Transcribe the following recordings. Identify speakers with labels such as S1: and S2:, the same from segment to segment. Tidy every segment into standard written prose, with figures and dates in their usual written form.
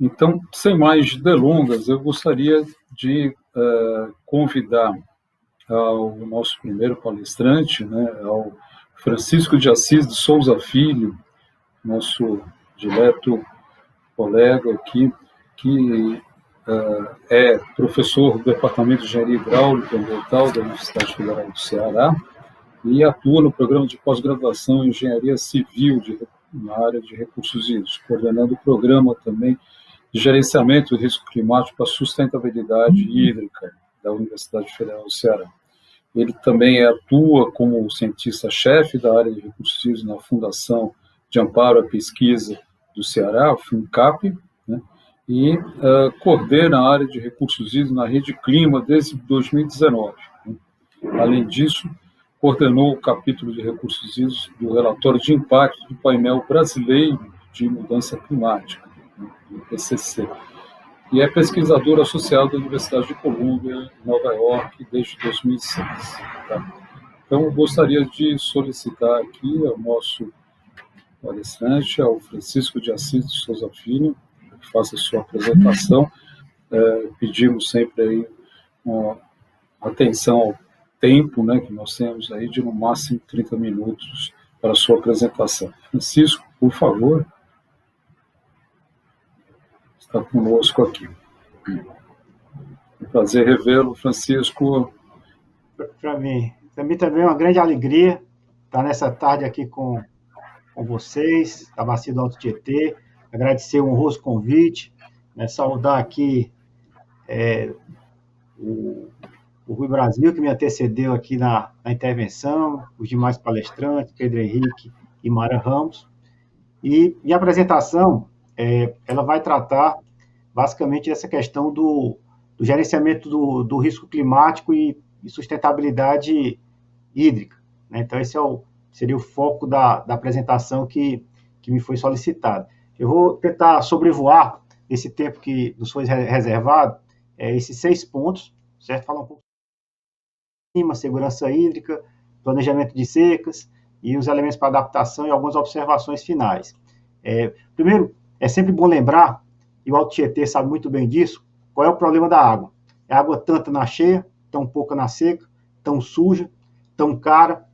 S1: Então, sem mais delongas, eu gostaria de convidar ao nosso primeiro palestrante, né, ao Francisco de Assis de Souza Filho, nosso dileto colega aqui, que é professor do Departamento de Engenharia Hidráulica e Ambiental da Universidade Federal do Ceará e atua no programa de pós-graduação em Engenharia Civil na área de recursos hídricos, coordenando o programa também de gerenciamento do risco climático para a sustentabilidade hídrica da Universidade Federal do Ceará. Ele também atua como cientista-chefe da área de recursos hídricos na Fundação de Amparo à Pesquisa do Ceará, a FUNCAP, né, e coordena a área de recursos hídricos na Rede Clima desde 2019. Né. Além disso, coordenou o capítulo de recursos hídricos do relatório de impacto do painel brasileiro de mudança climática, né, do IPCC, e é pesquisador associado à Universidade de Colômbia, em Nova York, desde 2006. Tá? Então, eu gostaria de solicitar aqui ao nosso palestrante, ao Francisco de Assis de Souza Filho, que faça a sua apresentação. Pedimos sempre aí uma atenção ao tempo, né, que nós temos aí de no máximo 30 minutos para a sua apresentação. Francisco, por favor, está conosco aqui. É um prazer revê-lo, Francisco.
S2: Para mim também é uma grande alegria estar nessa tarde aqui com vocês, da Bacia do Alto Tietê, agradecer o honroso convite, né, saudar aqui o Rui Brasil, que me antecedeu aqui na intervenção, os demais palestrantes, Pedro Henrique e Mara Ramos. E a apresentação, ela vai tratar basicamente dessa questão do gerenciamento do risco climático e sustentabilidade hídrica, né? Então, esse seria o foco da apresentação que me foi solicitado. Eu vou tentar sobrevoar esse tempo que nos foi reservado, esses 6 pontos, certo? Falar um pouco sobre clima, segurança hídrica, planejamento de secas e os elementos para adaptação e algumas observações finais. Primeiro, é sempre bom lembrar, e o Alto Tietê sabe muito bem disso, qual é o problema da água. É água tanta na cheia, tão pouca na seca, tão suja, tão cara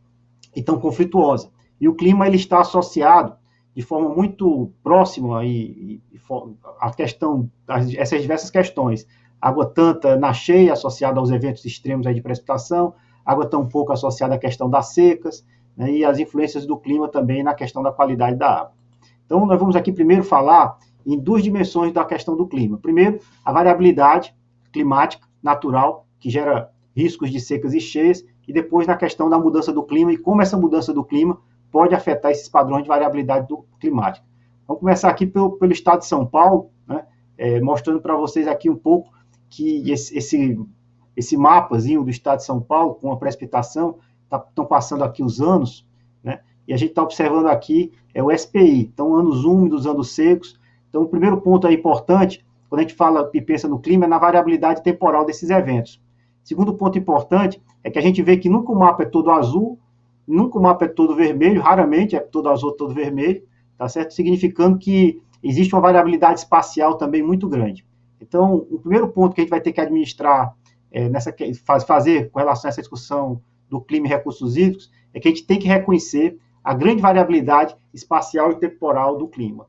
S2: e tão conflituosa. E o clima ele está associado de forma muito próxima a questão, essas diversas questões. Água tanta na cheia, associada aos eventos extremos aí de precipitação, água tão pouco associada à questão das secas, né, e as influências do clima também na questão da qualidade da água. Então, nós vamos aqui primeiro falar em 2 dimensões da questão do clima. Primeiro, a variabilidade climática natural, que gera riscos de secas e cheias, e depois na questão da mudança do clima e como essa mudança do clima pode afetar esses padrões de variabilidade climática. Vamos começar aqui pelo estado de São Paulo, né, mostrando para vocês aqui um pouco que esse mapazinho do estado de São Paulo, com a precipitação, estão passando aqui os anos, né, e a gente está observando aqui o SPI, então anos úmidos, anos secos. Então, o primeiro ponto importante, quando a gente fala e pensa no clima, é na variabilidade temporal desses eventos. Segundo ponto importante é que a gente vê que nunca o mapa é todo azul, nunca o mapa é todo vermelho, raramente é todo azul, todo vermelho, tá certo? Significando que existe uma variabilidade espacial também muito grande. Então, o primeiro ponto que a gente vai ter que administrar, fazer com relação a essa discussão do clima e recursos hídricos, é que a gente tem que reconhecer a grande variabilidade espacial e temporal do clima.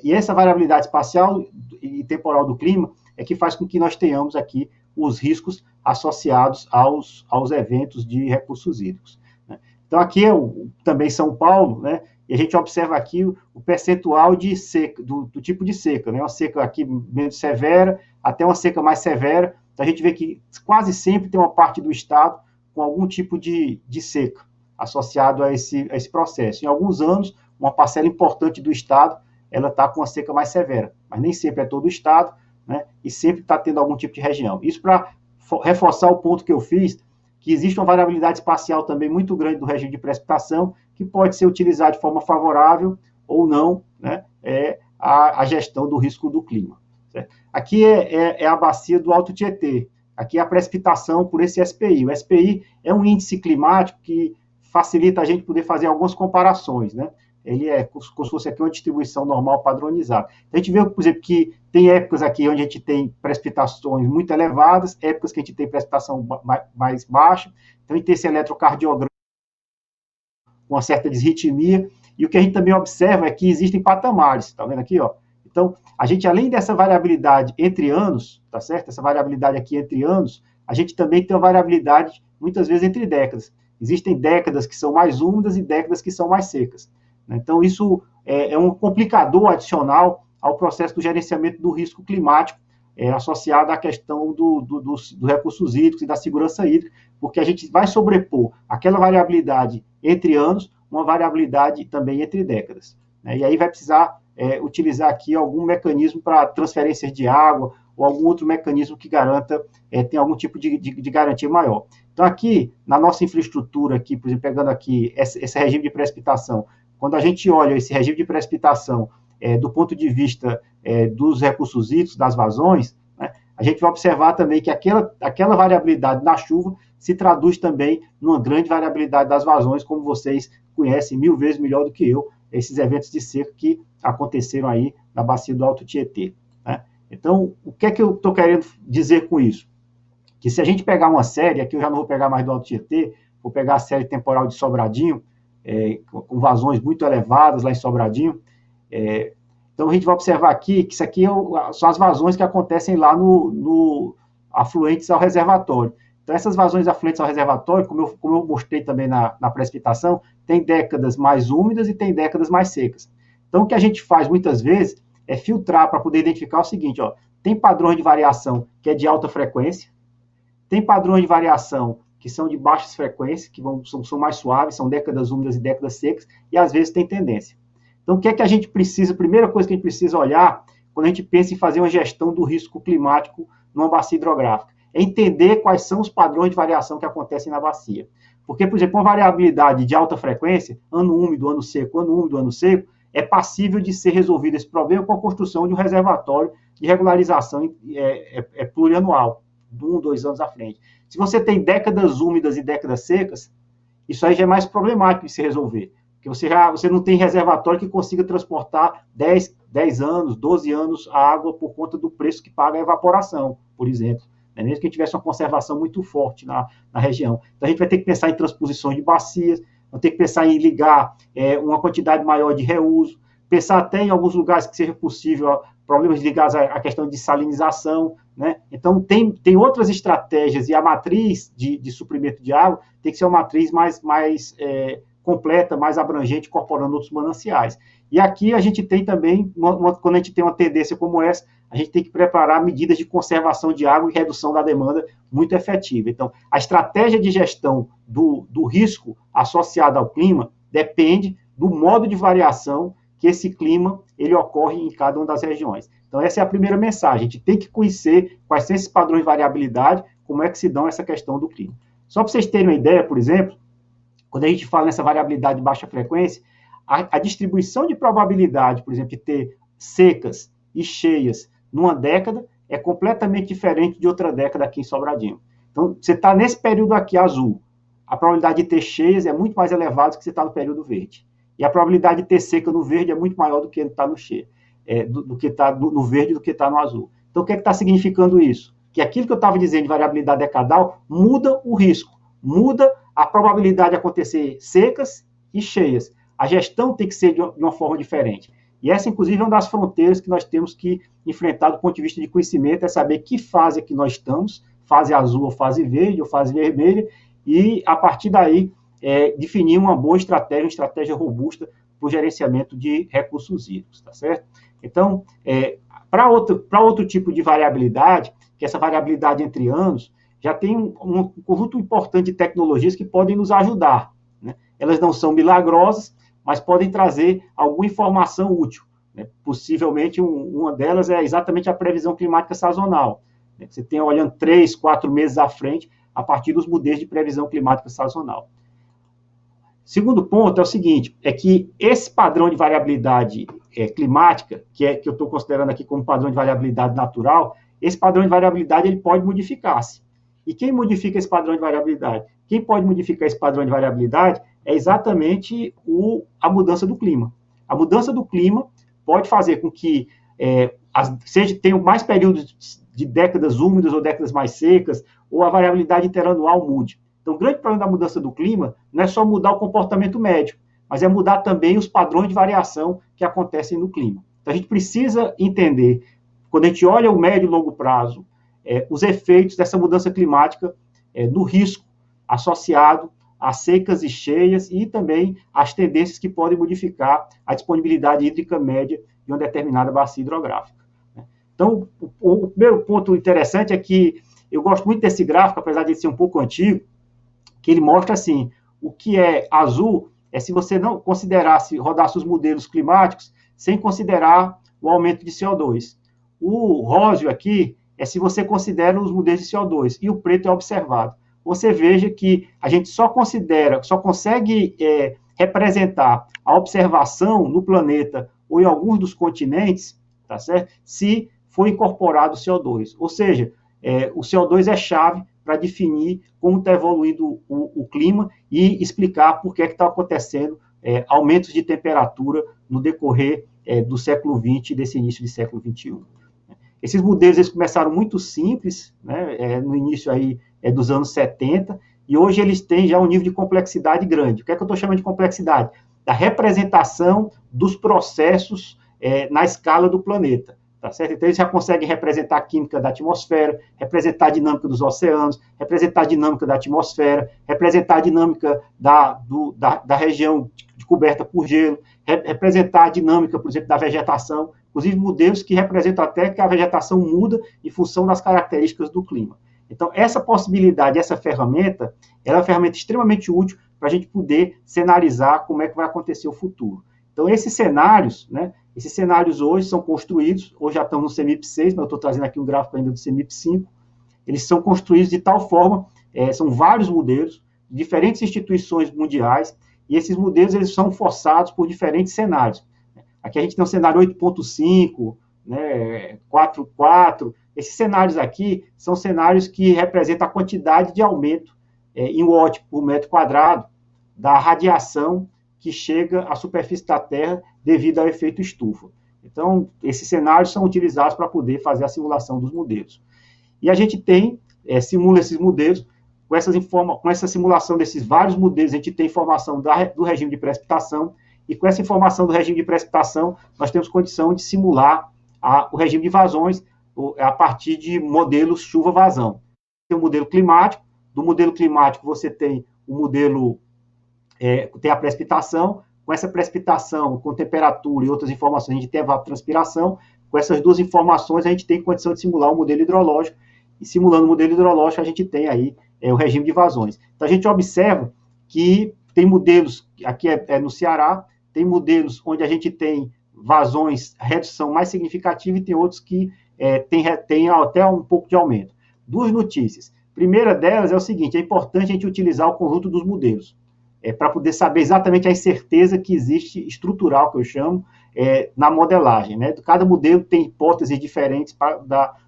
S2: E essa variabilidade espacial e temporal do clima é que faz com que nós tenhamos aqui os riscos associados aos eventos de recursos hídricos, né? Então, aqui também São Paulo, né? E a gente observa aqui o percentual de seca, do tipo de seca, né? Uma seca aqui menos severa, até uma seca mais severa. Então, a gente vê que quase sempre tem uma parte do estado com algum tipo de seca associado a esse processo. Em alguns anos, uma parcela importante do estado ela está com uma seca mais severa, mas nem sempre é todo o estado, né? E sempre está tendo algum tipo de região. Isso para reforçar o ponto que eu fiz, que existe uma variabilidade espacial também muito grande do regime de precipitação, que pode ser utilizado de forma favorável ou não, né? A gestão do risco do clima, certo? Aqui é a bacia do Alto Tietê. Aqui é a precipitação por esse SPI. O SPI é um índice climático que facilita a gente poder fazer algumas comparações, né? ele é como se fosse aqui uma distribuição normal padronizada. Então, a gente vê, por exemplo, que tem épocas aqui onde a gente tem precipitações muito elevadas, épocas que a gente tem precipitação mais baixa, então a gente tem esse eletrocardiograma com uma certa desritmia, e o que a gente também observa é que existem patamares, tá vendo aqui, ó? Então, a gente, além dessa variabilidade entre anos, tá certo? Essa variabilidade aqui entre anos, a gente também tem uma variabilidade, muitas vezes, entre décadas. Existem décadas que são mais úmidas e décadas que são mais secas, né? Então, isso é um complicador adicional ao processo do gerenciamento do risco climático, associado à questão dos recursos hídricos e da segurança hídrica, porque a gente vai sobrepor aquela variabilidade entre anos, uma variabilidade também entre décadas, né? E aí vai precisar utilizar aqui algum mecanismo para transferência de água ou algum outro mecanismo que garanta, tem algum tipo de garantia maior. Então, aqui, na nossa infraestrutura, aqui, por exemplo, pegando aqui esse regime de precipitação, quando a gente olha esse regime de precipitação do ponto de vista dos recursos hídricos, das vazões, né, a gente vai observar também que aquela variabilidade na chuva se traduz também numa grande variabilidade das vazões, como vocês conhecem 1000 vezes melhor do que eu, esses eventos de seca que aconteceram aí na bacia do Alto Tietê, né? Então, o que é que eu estou querendo dizer com isso? Que se a gente pegar uma série, aqui eu já não vou pegar mais do Alto Tietê, vou pegar a série temporal de Sobradinho, com vazões muito elevadas lá em Sobradinho, então a gente vai observar aqui que isso aqui são as vazões que acontecem lá no afluentes ao reservatório. Então, essas vazões afluentes ao reservatório, como eu mostrei também na precipitação, tem décadas mais úmidas e tem décadas mais secas. Então, o que a gente faz muitas vezes é filtrar para poder identificar o seguinte, ó, tem padrões de variação que é de alta frequência, tem padrões de variação que são de baixas frequências, que são mais suaves, são décadas úmidas e décadas secas, e às vezes tem tendência. Então, o que é que a gente precisa, a primeira coisa que a gente precisa olhar quando a gente pensa em fazer uma gestão do risco climático numa bacia hidrográfica? É entender quais são os padrões de variação que acontecem na bacia. Porque, por exemplo, uma variabilidade de alta frequência, ano úmido, ano seco, ano úmido, ano seco, é passível de ser resolvido esse problema com a construção de um reservatório de regularização plurianual, de 1 ou 2 anos à frente. Se você tem décadas úmidas e décadas secas, isso aí já é mais problemático de se resolver, porque você não tem reservatório que consiga transportar 10 anos, 12 anos a água por conta do preço que paga a evaporação, por exemplo, né? Mesmo que a gente tivesse uma conservação muito forte na região. Então, a gente vai ter que pensar em transposições de bacias, vai ter que pensar em ligar uma quantidade maior de reuso, pensar até em alguns lugares que seja possível problemas ligados à questão de salinização, né? Então, tem outras estratégias, e a matriz de suprimento de água tem que ser uma matriz mais completa, mais abrangente, incorporando outros mananciais. E aqui a gente tem também, quando a gente tem uma tendência como essa, a gente tem que preparar medidas de conservação de água e redução da demanda muito efetiva. Então, a estratégia de gestão do risco associado ao clima depende do modo de variação que esse clima ele ocorre em cada uma das regiões. Então, essa é a primeira mensagem. A gente tem que conhecer quais são esses padrões de variabilidade, como é que se dão essa questão do clima. Só para vocês terem uma ideia, por exemplo, quando a gente fala nessa variabilidade de baixa frequência, a distribuição de probabilidade, por exemplo, de ter secas e cheias numa década é completamente diferente de outra década aqui em Sobradinho. Então, você está nesse período aqui azul, a probabilidade de ter cheias é muito mais elevada do que você está no período verde. E a probabilidade de ter seca no verde é muito maior do que está no cheio, do que está no verde do que está no azul. Então, o que está significando isso? Que aquilo que eu estava dizendo de variabilidade decadal muda o risco, muda a probabilidade de acontecer secas e cheias. A gestão tem que ser de uma forma diferente. E essa, inclusive, é uma das fronteiras que nós temos que enfrentar do ponto de vista de conhecimento, é saber que fase é que nós estamos, fase azul ou fase verde, ou fase vermelha, e, a partir daí, definir uma boa estratégia, uma estratégia robusta para o gerenciamento de recursos hídricos, tá certo? Então, para outro tipo de variabilidade, que é essa variabilidade entre anos, já tem um conjunto importante de tecnologias que podem nos ajudar, né? Elas não são milagrosas, mas podem trazer alguma informação útil, né? Possivelmente, uma delas é exatamente a previsão climática sazonal, né? Você tem olhando 3, 4 meses à frente, a partir dos modelos de previsão climática sazonal. Segundo ponto é o seguinte, é que esse padrão de variabilidade climática, que eu estou considerando aqui como padrão de variabilidade natural, esse padrão de variabilidade ele pode modificar-se. E quem modifica esse padrão de variabilidade? Quem pode modificar esse padrão de variabilidade é exatamente a mudança do clima. a mudança do clima pode fazer com que tenham mais períodos de décadas úmidas ou décadas mais secas, ou a variabilidade interanual mude. Então, o grande problema da mudança do clima não é só mudar o comportamento médio, mas é mudar também os padrões de variação que acontecem no clima. Então, a gente precisa entender, quando a gente olha o médio e longo prazo, os efeitos dessa mudança climática no risco associado às secas e cheias e também às tendências que podem modificar a disponibilidade hídrica média de uma determinada bacia hidrográfica. Então, o primeiro ponto interessante é que eu gosto muito desse gráfico, apesar de ser um pouco antigo, que ele mostra assim, o que é azul é se você não considerasse, rodasse os modelos climáticos sem considerar o aumento de CO2. O róseo aqui é se você considera os modelos de CO2 e o preto é observado. Você veja que a gente só consegue representar a observação no planeta ou em alguns dos continentes, tá certo? Se for incorporado o CO2. Ou seja, o CO2 é chave para definir como está evoluindo o clima e explicar por que está acontecendo aumentos de temperatura no decorrer do século XX e desse início de século XXI. Esses modelos eles começaram muito simples, né, no início aí, dos anos 70, e hoje eles têm já um nível de complexidade grande. O que é que eu estou chamando de complexidade? Da representação dos processos na escala do planeta. Tá certo? Então, eles já conseguem representar a química da atmosfera, representar a dinâmica dos oceanos, representar a dinâmica da atmosfera, representar a dinâmica da região coberta por gelo, representar a dinâmica, por exemplo, da vegetação, inclusive modelos que representam até que a vegetação muda em função das características do clima. Então, essa possibilidade, essa ferramenta, ela é uma ferramenta extremamente útil para a gente poder cenarizar como é que vai acontecer o futuro. Então, esses cenários, né, esses cenários hoje são construídos, hoje já estamos no CEMIP 6, mas eu estou trazendo aqui um gráfico ainda do CEMIP 5, eles são construídos de tal forma, são vários modelos, diferentes instituições mundiais, e esses modelos eles são forçados por diferentes cenários. Aqui a gente tem um cenário 8.5, né, 4.4, esses cenários aqui são cenários que representam a quantidade de aumento em watt por metro quadrado da radiação que chega à superfície da Terra devido ao efeito estufa. Então, esses cenários são utilizados para poder fazer a simulação dos modelos. E a gente simula esses modelos, com essa simulação desses vários modelos, a gente tem informação do regime de precipitação, e com essa informação do regime de precipitação, nós temos condição de simular o regime de vazões a partir de modelos chuva-vazão. Tem o modelo climático, do modelo climático você tem o modelo, tem a precipitação, com essa precipitação, com temperatura e outras informações, a gente tem a evapotranspiração, com essas duas informações a gente tem condição de simular o modelo hidrológico, e simulando o modelo hidrológico a gente tem aí o regime de vazões. Então a gente observa que tem modelos, aqui no Ceará, tem modelos onde a gente tem vazões, redução mais significativa, e tem outros que tem até um pouco de aumento. Duas notícias. Primeira delas é o seguinte, é importante a gente utilizar o conjunto dos modelos, para poder saber exatamente a incerteza que existe, estrutural, que eu chamo, na modelagem. Né? Cada modelo tem hipóteses diferentes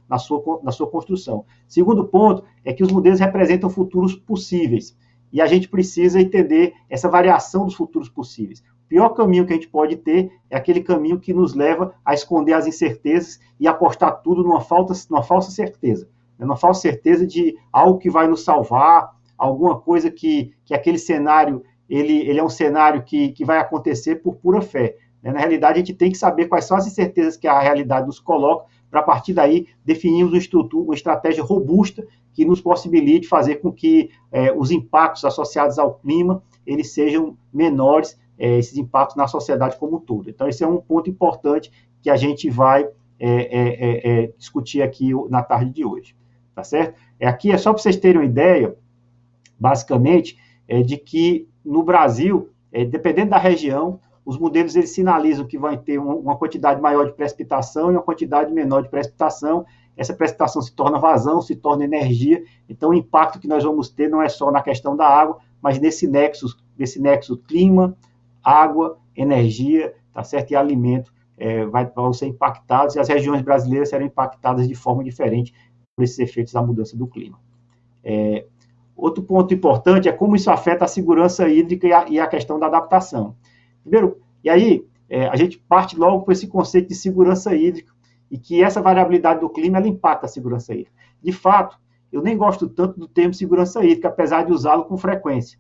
S2: na sua construção. Segundo ponto é que os modelos representam futuros possíveis, e a gente precisa entender essa variação dos futuros possíveis. O pior caminho que a gente pode ter é aquele caminho que nos leva a esconder as incertezas e apostar tudo numa falsa certeza. Numa falsa certeza de algo que vai nos salvar, alguma coisa que aquele cenário, ele é um cenário que vai acontecer por pura fé. Na realidade, a gente tem que saber quais são as incertezas que a realidade nos coloca, para, a partir daí, definirmos uma estratégia robusta que nos possibilite fazer com que os impactos associados ao clima eles sejam menores, esses impactos na sociedade como um todo. Então, esse é um ponto importante que a gente vai discutir aqui na tarde de hoje. Tá certo? Aqui é só para vocês terem uma ideia, basicamente, de que no Brasil, dependendo da região, os modelos eles sinalizam que vai ter uma quantidade maior de precipitação e uma quantidade menor de precipitação. Essa precipitação se torna vazão, se torna energia. Então, o impacto que nós vamos ter não é só na questão da água, mas nesse nexo clima, água, energia, tá certo? E alimento vão ser impactados, e as regiões brasileiras serão impactadas de forma diferente por esses efeitos da mudança do clima. Outro ponto importante é como isso afeta a segurança hídrica e a questão da adaptação. Primeiro, e aí, a gente parte logo por esse conceito de segurança hídrica, e que essa variabilidade do clima, ela impacta a segurança hídrica. De fato, eu nem gosto tanto do termo segurança hídrica, apesar de usá-lo com frequência,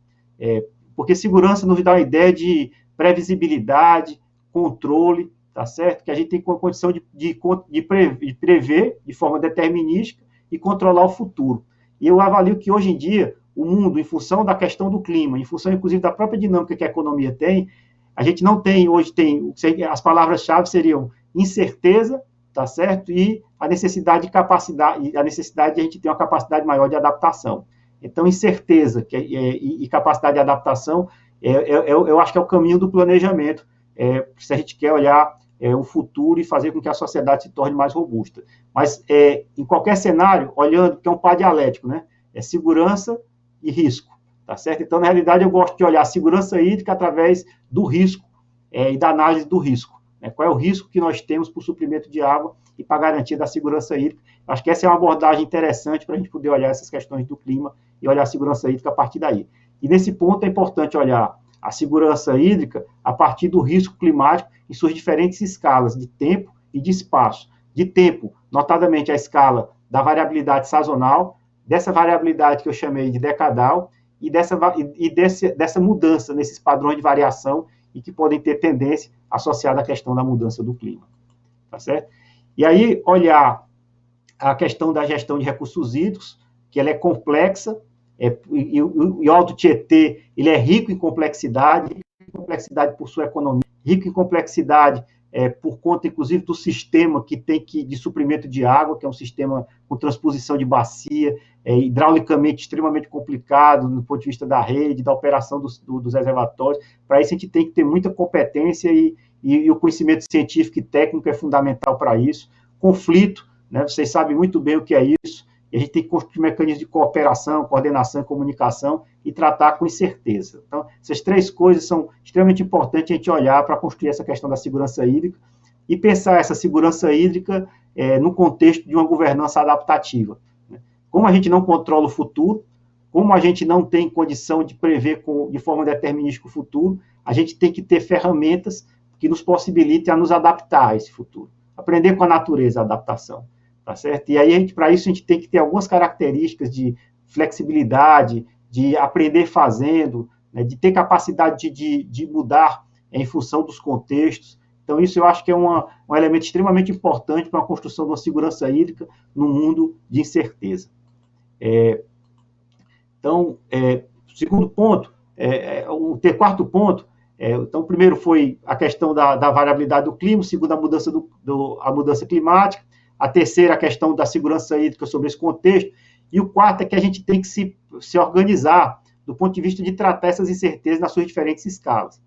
S2: porque segurança nos dá uma ideia de previsibilidade, controle, tá certo? Que a gente tem condição de prever de forma determinística e controlar o futuro. E eu avalio que hoje em dia, o mundo, em função da questão do clima, em função, inclusive, da própria dinâmica que a economia tem, a gente não tem, hoje as palavras-chave seriam incerteza, tá certo? E a necessidade de capacidade, a necessidade de a gente ter uma capacidade maior de adaptação. Então, incerteza e capacidade de adaptação, eu acho que é o caminho do planejamento, se a gente quer olhar o futuro e fazer com que a sociedade se torne mais robusta. Mas, em qualquer cenário, olhando, que é um par dialético, né? É segurança e risco, tá certo? Então, na realidade, eu gosto de olhar a segurança hídrica através do risco e da análise do risco. Né? Qual é o risco que nós temos para o suprimento de água e para a garantia da segurança hídrica? Acho que essa é uma abordagem interessante para a gente poder olhar essas questões do clima e olhar a segurança hídrica a partir daí. E nesse ponto é importante olhar a segurança hídrica a partir do risco climático em suas diferentes escalas de tempo e de espaço. De tempo, notadamente a escala da variabilidade sazonal, dessa variabilidade que eu chamei de decadal, e dessa mudança nesses padrões de variação e que podem ter tendência associada à questão da mudança do clima. Tá certo? E aí, olhar a questão da gestão de recursos hídricos, que ela é complexa, e o Alto Tietê, ele é rico em complexidade por sua economia, rico em complexidade por conta, inclusive, do sistema de suprimento de água, que é um sistema com transposição de bacia, hidraulicamente extremamente complicado, do ponto de vista da rede, da operação dos reservatórios. Para isso, a gente tem que ter muita competência e o conhecimento científico e técnico é fundamental para isso. Conflito, né? Vocês sabem muito bem o que é isso, e a gente tem que construir mecanismos de cooperação, coordenação e comunicação e tratar com incerteza. Então, essas três coisas são extremamente importantes a gente olhar para construir essa questão da segurança hídrica e pensar essa segurança hídrica no contexto de uma governança adaptativa. Né? Como a gente não controla o futuro, como a gente não tem condição de prever de forma determinística o futuro, a gente tem que ter ferramentas que nos possibilitem a nos adaptar a esse futuro. Aprender com a natureza a adaptação. Tá certo? E aí, para isso, a gente tem que ter algumas características de flexibilidade, de aprender fazendo, né, de ter capacidade de mudar em função dos contextos. Então, isso eu acho que é um elemento extremamente importante para a construção de uma segurança hídrica no mundo de incerteza. Então, segundo ponto, o quarto ponto, então, o primeiro foi a questão da variabilidade do clima, o segundo, a mudança climática, a terceira, a questão da segurança hídrica sobre esse contexto, e o quarto é que a gente tem que se organizar do ponto de vista de tratar essas incertezas nas suas diferentes escalas.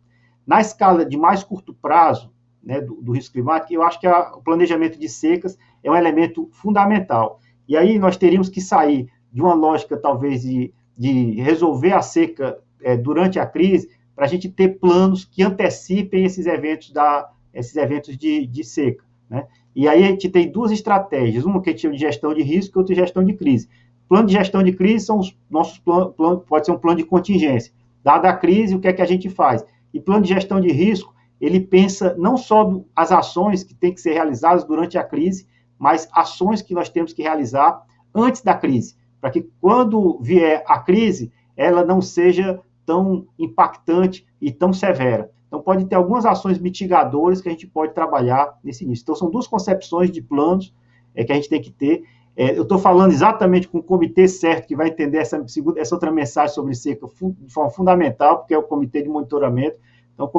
S2: Na escala de mais curto prazo, né, do risco climático, eu acho que o planejamento de secas é um elemento fundamental. E aí nós teríamos que sair de uma lógica, talvez, de resolver a seca durante a crise, para a gente ter planos que antecipem esses eventos de seca. Né? E aí a gente tem duas estratégias, uma que a gente chama de gestão de risco e outra de gestão de crise. Plano de gestão de crise são os nossos planos, pode ser um plano de contingência. Dada a crise, o que é que a gente faz? E plano de gestão de risco, ele pensa não só as ações que têm que ser realizadas durante a crise, mas ações que nós temos que realizar antes da crise, para que quando vier a crise, ela não seja tão impactante e tão severa. Então, pode ter algumas ações mitigadoras que a gente pode trabalhar nesse início. Então, são duas concepções de planos que a gente tem que ter. Eu estou falando exatamente com o comitê certo, que vai entender essa outra mensagem sobre seca de forma fundamental, porque é o comitê de monitoramento. Então,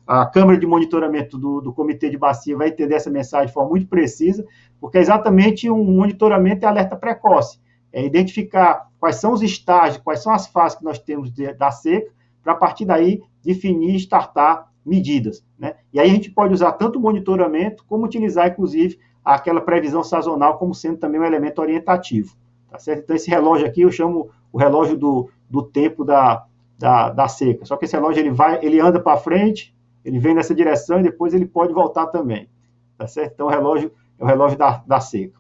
S2: a Câmara de Monitoramento do Comitê de Bacia vai entender essa mensagem de forma muito precisa, porque é exatamente um monitoramento e alerta precoce. É identificar quais são os estágios, quais são as fases que nós temos da seca, para, a partir daí, definir e startar medidas. Né? E aí a gente pode usar tanto o monitoramento, como utilizar, inclusive, aquela previsão sazonal como sendo também um elemento orientativo. Tá certo? Então, esse relógio aqui eu chamo o relógio do tempo da seca. Só que esse relógio ele anda para frente, ele vem nessa direção e depois ele pode voltar também. Tá certo? Então, é o relógio da seca.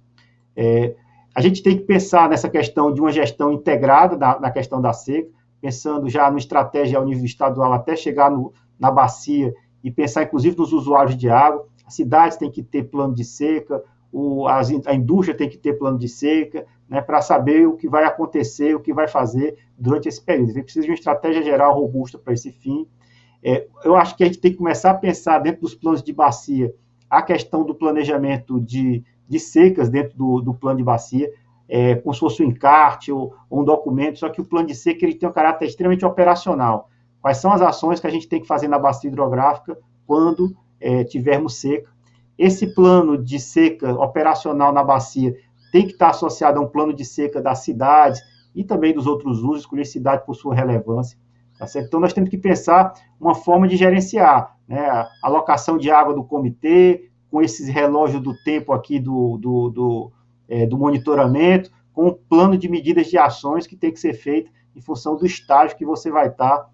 S2: A gente tem que pensar nessa questão de uma gestão integrada na questão da seca, pensando já numa estratégia ao nível estadual até chegar na bacia e pensar, inclusive, nos usuários de água. As cidades têm que ter plano de seca, a indústria tem que ter plano de seca, né, para saber o que vai acontecer, o que vai fazer durante esse período. A gente precisa de uma estratégia geral robusta para esse fim. Eu acho que a gente tem que começar a pensar dentro dos planos de bacia a questão do planejamento de secas dentro do plano de bacia, como se fosse um encarte ou um documento, só que o plano de seca ele tem um caráter extremamente operacional. Quais são as ações que a gente tem que fazer na bacia hidrográfica quando tivermos seca? Esse plano de seca operacional na bacia tem que estar associado a um plano de seca das cidades e também dos outros usos, escolher cidade por sua relevância. Tá certo? Então, nós temos que pensar uma forma de gerenciar, né, a alocação de água do comitê, com esses relógios do tempo aqui do monitoramento, com um plano de medidas de ações que tem que ser feito em função do estágio que você vai estar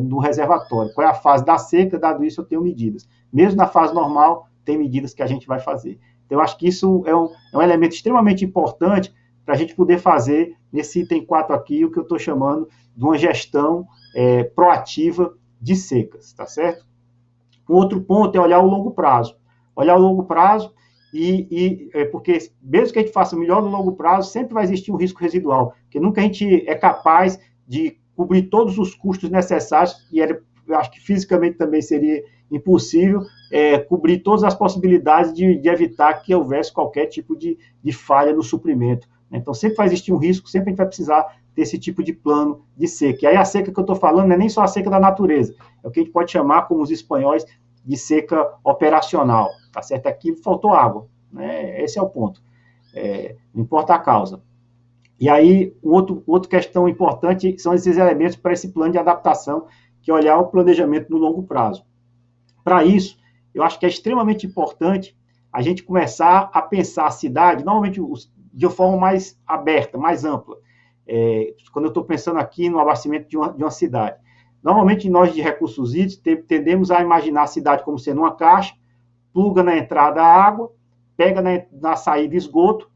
S2: no reservatório. Qual é a fase da seca, dado isso eu tenho medidas. Mesmo na fase normal, tem medidas que a gente vai fazer. Então, eu acho que isso é um elemento extremamente importante para a gente poder fazer, nesse item 4 aqui, o que eu estou chamando de uma gestão proativa de secas, tá certo? Um outro ponto é olhar o longo prazo. Olhar o longo prazo, porque mesmo que a gente faça melhor no longo prazo, sempre vai existir um risco residual, porque nunca a gente é capaz de cobrir todos os custos necessários, e eu acho que fisicamente também seria impossível cobrir todas as possibilidades de evitar que houvesse qualquer tipo de falha no suprimento. Então, sempre vai existir um risco, sempre a gente vai precisar desse tipo de plano de seca. E aí, a seca que eu estou falando não é nem só a seca da natureza, é o que a gente pode chamar, como os espanhóis, de seca operacional, tá certo? Aqui faltou água, né? Esse é o ponto, não importa a causa. E aí, outra questão importante são esses elementos para esse plano de adaptação, que é olhar o planejamento no longo prazo. Para isso, eu acho que é extremamente importante a gente começar a pensar a cidade, normalmente de uma forma mais aberta, mais ampla. Quando eu estou pensando aqui no abastecimento de uma cidade. Normalmente, nós de recursos hídricos tendemos a imaginar a cidade como sendo uma caixa, pluga na entrada a água, pega na saída esgoto,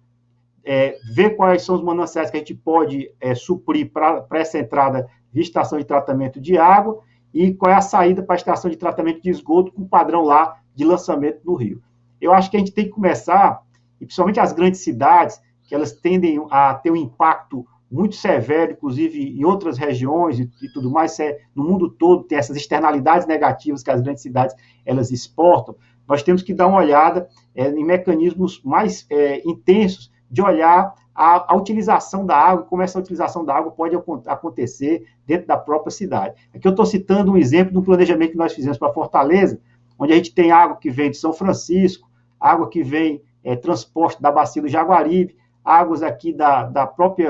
S2: vê quais são os mananciais que a gente pode suprir para essa entrada de estação de tratamento de água e qual é a saída para a estação de tratamento de esgoto com o padrão lá de lançamento no rio. Eu acho que a gente tem que começar, e principalmente as grandes cidades, que elas tendem a ter um impacto muito severo, inclusive em outras regiões e tudo mais, no mundo todo tem essas externalidades negativas que as grandes cidades elas exportam, nós temos que dar uma olhada em mecanismos mais intensos de olhar a utilização da água, como essa utilização da água pode acontecer dentro da própria cidade. Aqui eu estou citando um exemplo de um planejamento que nós fizemos para Fortaleza, onde a gente tem água que vem de São Francisco, água que vem transporte da bacia do Jaguaribe, águas aqui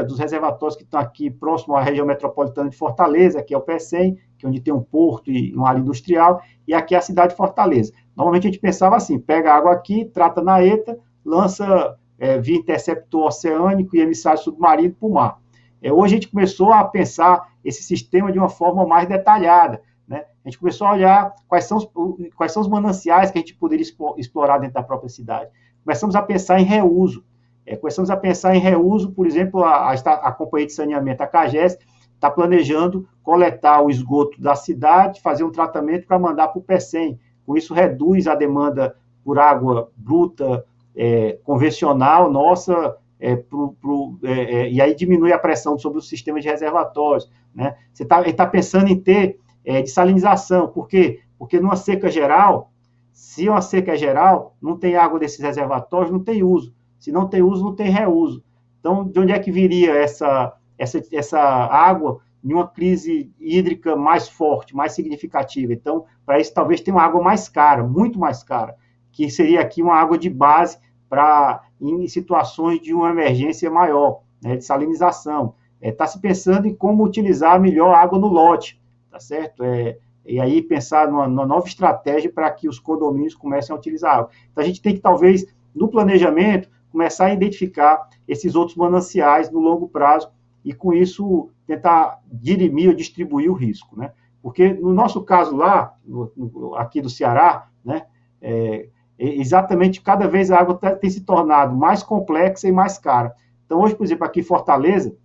S2: dos reservatórios que estão aqui próximo à região metropolitana de Fortaleza, que é o PECEM, que é onde tem um porto e uma área industrial, e aqui é a cidade de Fortaleza. Normalmente a gente pensava assim, pega a água aqui, trata na ETA, lança via interceptor oceânico e emissário submarino para o mar. Hoje a gente começou a pensar esse sistema de uma forma mais detalhada, né? A gente começou a olhar quais são os mananciais que a gente poderia explorar dentro da própria cidade. Começamos a pensar em reuso. Por exemplo, a Companhia de Saneamento, a CAGES, está planejando coletar o esgoto da cidade, fazer um tratamento para mandar para o PECEM. Com isso, reduz a demanda por água bruta, convencional nossa, e aí diminui a pressão sobre o sistema de reservatórios, né? Ele está pensando em ter dessalinização. Por quê? Porque numa seca geral, se uma seca é geral, não tem água desses reservatórios, não tem uso. Se não tem uso, não tem reuso. Então, de onde é que viria essa água em uma crise hídrica mais forte, mais significativa? Então, para isso, talvez tenha uma água mais cara, muito mais cara, que seria aqui uma água de base em situações de uma emergência maior, né, de salinização. Está se pensando em como utilizar melhor a água no lote, tá certo? E aí pensar numa nova estratégia para que os condomínios comecem a utilizar água. Então, a gente tem que, talvez, no planejamento, começar a identificar esses outros mananciais no longo prazo e, com isso, tentar dirimir ou distribuir o risco, né? Porque, no nosso caso lá, aqui do Ceará, né, exatamente, cada vez a água tem se tornado mais complexa e mais cara. Então, hoje, por exemplo, aqui em Fortaleza,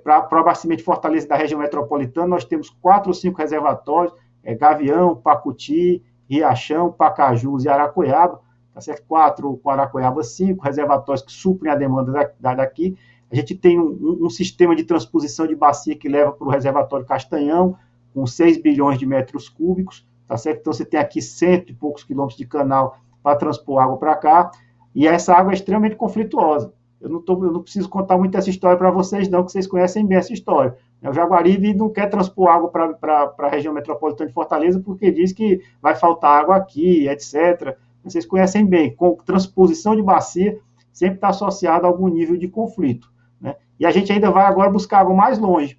S2: para o abastecimento de Fortaleza da região metropolitana, nós temos 4 ou 5 reservatórios, Gavião, Pacuti, Riachão, Pacajus e Aracoiaba, tá certo? 4 com Aracoiaba, 5 reservatórios que suprem a demanda daqui. A gente tem um sistema de transposição de bacia que leva para o reservatório Castanhão, com 6 bilhões de metros cúbicos, tá certo? Então, você tem aqui 100 e poucos quilômetros de canal para transpor água para cá, e essa água é extremamente conflituosa. Eu não preciso contar muito essa história para vocês, não, que vocês conhecem bem essa história. O Jaguaribe não quer transpor água para a região metropolitana de Fortaleza porque diz que vai faltar água aqui, etc. Vocês conhecem bem. Com transposição de bacia sempre está associado a algum nível de conflito, né? E a gente ainda vai agora buscar água mais longe,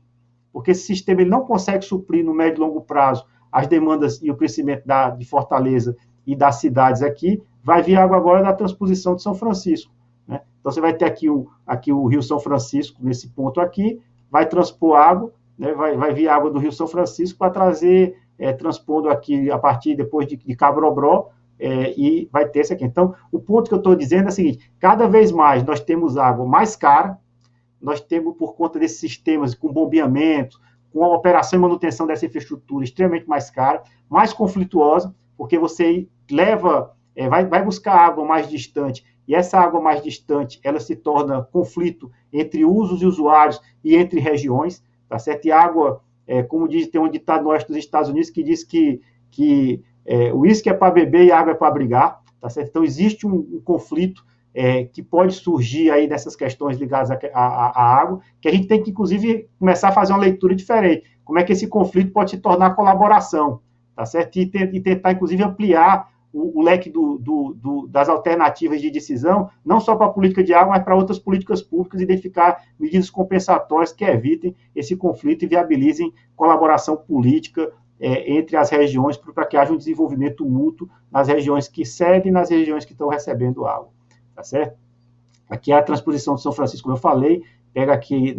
S2: porque esse sistema ele não consegue suprir no médio e longo prazo as demandas e o crescimento de Fortaleza e das cidades aqui. Vai vir água agora da transposição de São Francisco, né? Então, você vai ter aqui o Rio São Francisco, nesse ponto aqui, vai transpor água, né? vai vir água do Rio São Francisco para trazer, transpondo aqui a partir depois de Cabrobró, e vai ter isso aqui. Então, o ponto que eu estou dizendo é o seguinte: cada vez mais nós temos água mais cara, nós temos, por conta desses sistemas com bombeamento, com a operação e manutenção dessa infraestrutura extremamente mais cara, mais conflituosa, porque você leva, vai buscar água mais distante, e essa água mais distante, ela se torna conflito entre usos e usuários e entre regiões, tá certo? E água, como diz, tem um ditado no oeste dos Estados Unidos que diz que o uísque é para beber e a água é para brigar, tá certo? Então, existe um conflito que pode surgir aí dessas questões ligadas à água, que a gente tem que, inclusive, começar a fazer uma leitura diferente. Como é que esse conflito pode se tornar colaboração, tá certo? E tentar, inclusive, ampliar o leque das alternativas de decisão, não só para a política de água, mas para outras políticas públicas, identificar medidas compensatórias que evitem esse conflito e viabilizem colaboração política entre as regiões, para que haja um desenvolvimento mútuo nas regiões que cedem e nas regiões que estão recebendo água, tá certo? Aqui é a transposição de São Francisco, como eu falei, pega aqui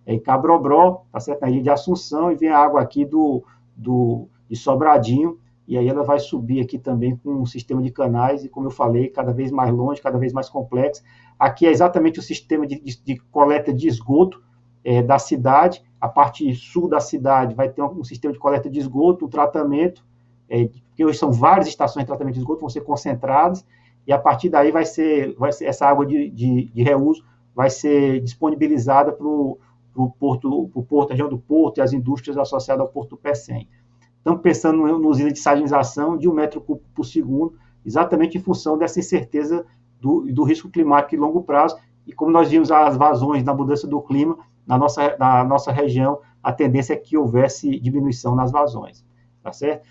S2: em Cabrobró, tá certo? Na ilha de Assunção, e vem a água aqui de Sobradinho, e aí ela vai subir aqui também com um sistema de canais, e como eu falei, cada vez mais longe, cada vez mais complexo. Aqui é exatamente o sistema de coleta de esgoto da cidade. A parte sul da cidade vai ter um sistema de coleta de esgoto, um tratamento, porque hoje são várias estações de tratamento de esgoto, vão ser concentradas, e a partir daí vai ser essa água de reuso vai ser disponibilizada para o porto, a região do porto e as indústrias associadas ao Porto do Pecém. Estamos pensando nos índices de salinização de 1 metro cúbico por segundo, exatamente em função dessa incerteza do risco climático de longo prazo, e como nós vimos as vazões na mudança do clima, na nossa região, a tendência é que houvesse diminuição nas vazões, tá certo?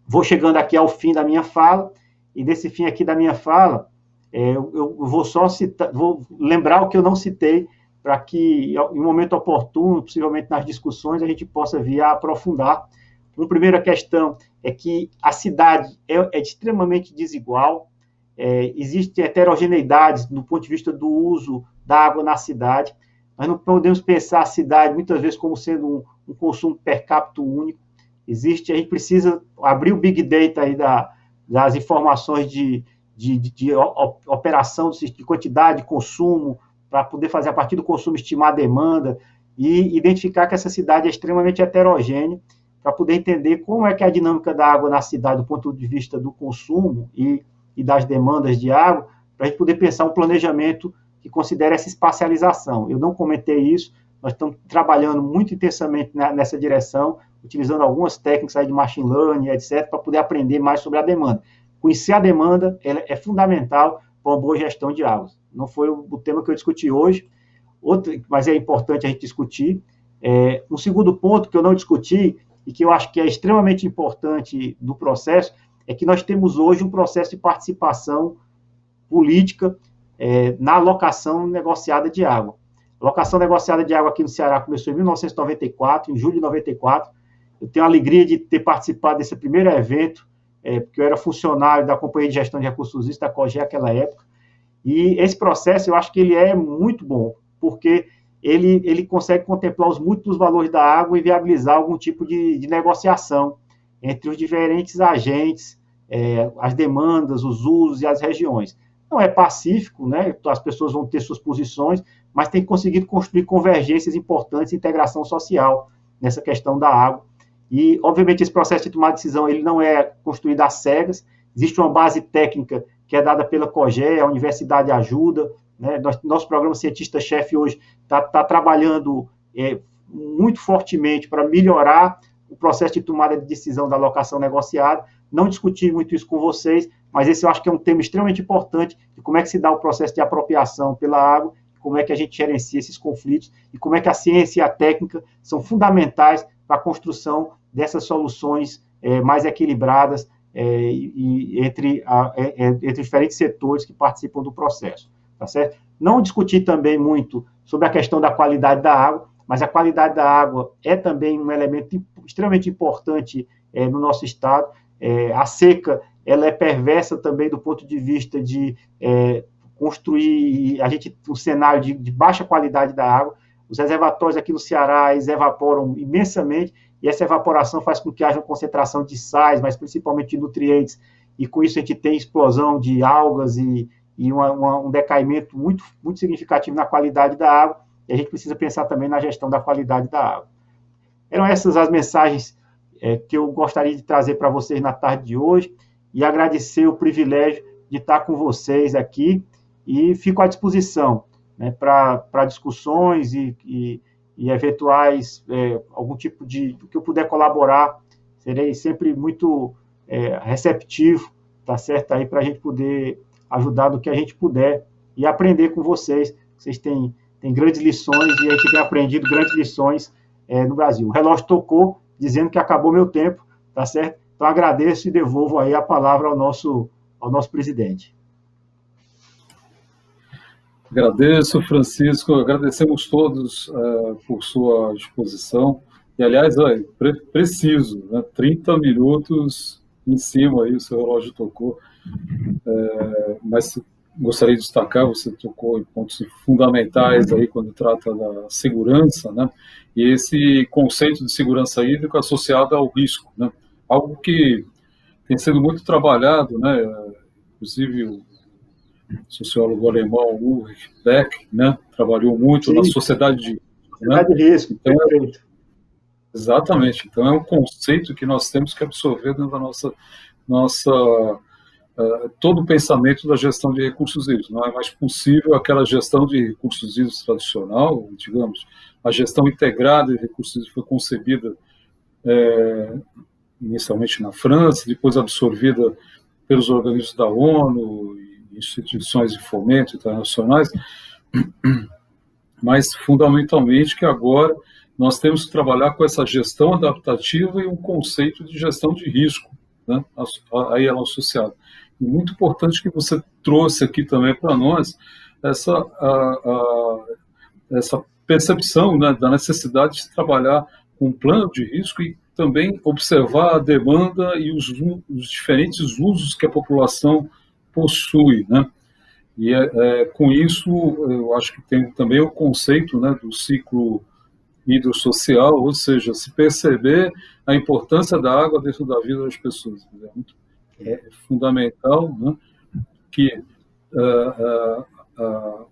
S2: Vou chegando aqui ao fim da minha fala, e desse fim aqui da minha fala, eu vou só vou lembrar o que eu não citei, para que, em um momento oportuno, possivelmente nas discussões, a gente possa vir a aprofundar. Uma primeira questão é que a cidade é extremamente desigual, existe heterogeneidade do ponto de vista do uso da água na cidade. Nós não podemos pensar a cidade, muitas vezes, como sendo um consumo per capita único. A gente precisa abrir o Big Data aí das informações de operação, de quantidade de consumo, para poder fazer, a partir do consumo, estimar a demanda e identificar que essa cidade é extremamente heterogênea, para poder entender como é que é a dinâmica da água na cidade do ponto de vista do consumo e das demandas de água, para a gente poder pensar um planejamento que considere essa espacialização. Eu não comentei isso, nós estamos trabalhando muito intensamente nessa direção, utilizando algumas técnicas aí de machine learning, etc., para poder aprender mais sobre a demanda. Conhecer a demanda é fundamental para uma boa gestão de águas. Não foi o tema que eu discuti hoje, mas é importante a gente discutir. Um segundo ponto que eu não discuti e que eu acho que é extremamente importante do processo é que nós temos hoje um processo de participação política na alocação negociada de água. A alocação negociada de água aqui no Ceará começou em 1994, em julho de 94. Eu tenho a alegria de ter participado desse primeiro evento, porque eu era funcionário da Companhia de Gestão de Recursos Hídricos, da COGE, naquela época. E esse processo, eu acho que ele é muito bom, porque ele consegue contemplar os múltiplos valores da água e viabilizar algum tipo de negociação entre os diferentes agentes, as demandas, os usos e as regiões. Não é pacífico, né? As pessoas vão ter suas posições, mas tem conseguido construir convergências importantes e integração social nessa questão da água. E, obviamente, esse processo de tomar decisão ele não é construído às cegas, existe uma base técnica que é dada pela COGE, a universidade ajuda, né? Nosso programa Cientista-Chefe hoje está trabalhando muito fortemente para melhorar o processo de tomada de decisão da alocação negociada. Não discuti muito isso com vocês, mas esse eu acho que é um tema extremamente importante de como é que se dá o processo de apropriação pela água, como é que a gente gerencia esses conflitos e como é que a ciência e a técnica são fundamentais para a construção dessas soluções mais equilibradas entre diferentes setores que participam do processo, tá certo? Não discuti também muito sobre a questão da qualidade da água, mas a qualidade da água é também um elemento extremamente importante no nosso estado. A seca, ela é perversa também do ponto de vista de construir um cenário de baixa qualidade da água. Os reservatórios aqui no Ceará, eles evaporam imensamente, e essa evaporação faz com que haja uma concentração de sais, mas principalmente de nutrientes, e com isso a gente tem explosão de algas e um decaimento muito, muito significativo na qualidade da água, e a gente precisa pensar também na gestão da qualidade da água. Eram essas as mensagens que eu gostaria de trazer para vocês na tarde de hoje, e agradecer o privilégio de estar com vocês aqui, e fico à disposição, né, para discussões e eventuais, algum tipo de que eu puder colaborar, serei sempre muito receptivo, tá certo, aí para a gente poder ajudar do que a gente puder e aprender com vocês. Vocês têm grandes lições e a gente tem aprendido grandes lições no Brasil. O relógio tocou, dizendo que acabou meu tempo, tá certo? Então agradeço e devolvo aí a palavra ao nosso presidente.
S1: Agradeço, Francisco, agradecemos todos por sua disposição. E, aliás, preciso, né, 30 minutos em cima, aí o seu relógio tocou. Mas gostaria de destacar, você tocou em pontos fundamentais aí quando trata da segurança, né, e esse conceito de segurança hídrica associado ao risco, né, algo que tem sido muito trabalhado, né, inclusive o sociólogo alemão Ulrich Beck, né, trabalhou muito na sociedade de risco.
S2: Sociedade de risco, então, perfeito.
S1: Exatamente. Então, é um conceito que nós temos que absorver dentro da nossa todo o pensamento da gestão de recursos hídricos. Não é mais possível aquela gestão de recursos hídricos tradicional, digamos, a gestão integrada de recursos hídricos foi concebida inicialmente na França, depois absorvida pelos organismos da ONU, instituições de fomento internacionais, mas fundamentalmente que agora nós temos que trabalhar com essa gestão adaptativa e um conceito de gestão de risco, né, aí ela associada. E muito importante que você trouxe aqui também para nós essa percepção, né, da necessidade de trabalhar com um plano de risco e também observar a demanda e os diferentes usos que a população possui, né? E com isso eu acho que tem também o conceito, né, do ciclo hidrossocial, ou seja, se perceber a importância da água dentro da vida das pessoas. É fundamental, né, que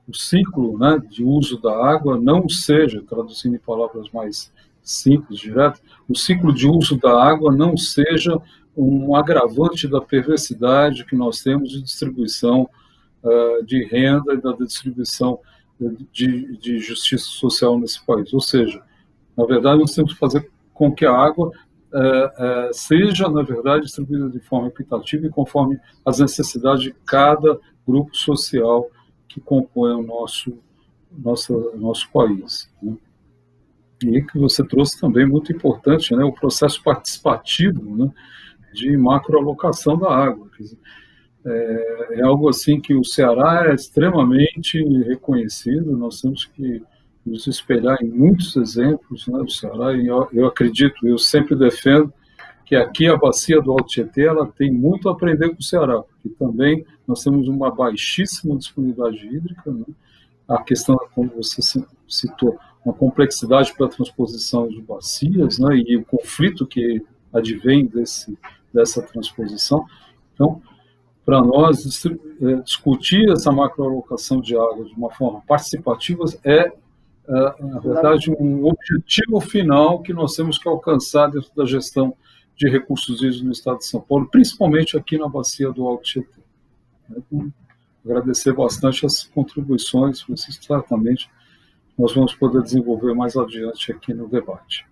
S1: o ciclo, né, de uso da água não seja, traduzindo em palavras mais simples, diretas, o ciclo de uso da água não seja um agravante da perversidade que nós temos de distribuição de renda e da distribuição de justiça social nesse país. Ou seja, na verdade, nós temos que fazer com que a água seja, na verdade, distribuída de forma equitativa e conforme as necessidades de cada grupo social que compõe o nosso país, né? E que você trouxe também, muito importante, né, o processo participativo, né, de macroalocação da água. Quer dizer, é algo assim que o Ceará é extremamente reconhecido, nós temos que nos espelhar em muitos exemplos, né, do Ceará, e eu acredito, eu sempre defendo que aqui a bacia do Alto Tietê ela tem muito a aprender com o Ceará, porque também nós temos uma baixíssima disponibilidade hídrica, né, a questão, como você citou, uma complexidade para a transposição de bacias, né, e o conflito que advém dessa transposição. Então, para nós, discutir essa macroalocação de água de uma forma participativa é na verdade, um objetivo final que nós temos que alcançar dentro da gestão de recursos hídricos no estado de São Paulo, principalmente aqui na bacia do Alto Tietê. Então, agradecer bastante as contribuições, Francisco, certamente nós vamos poder desenvolver mais adiante aqui no debate.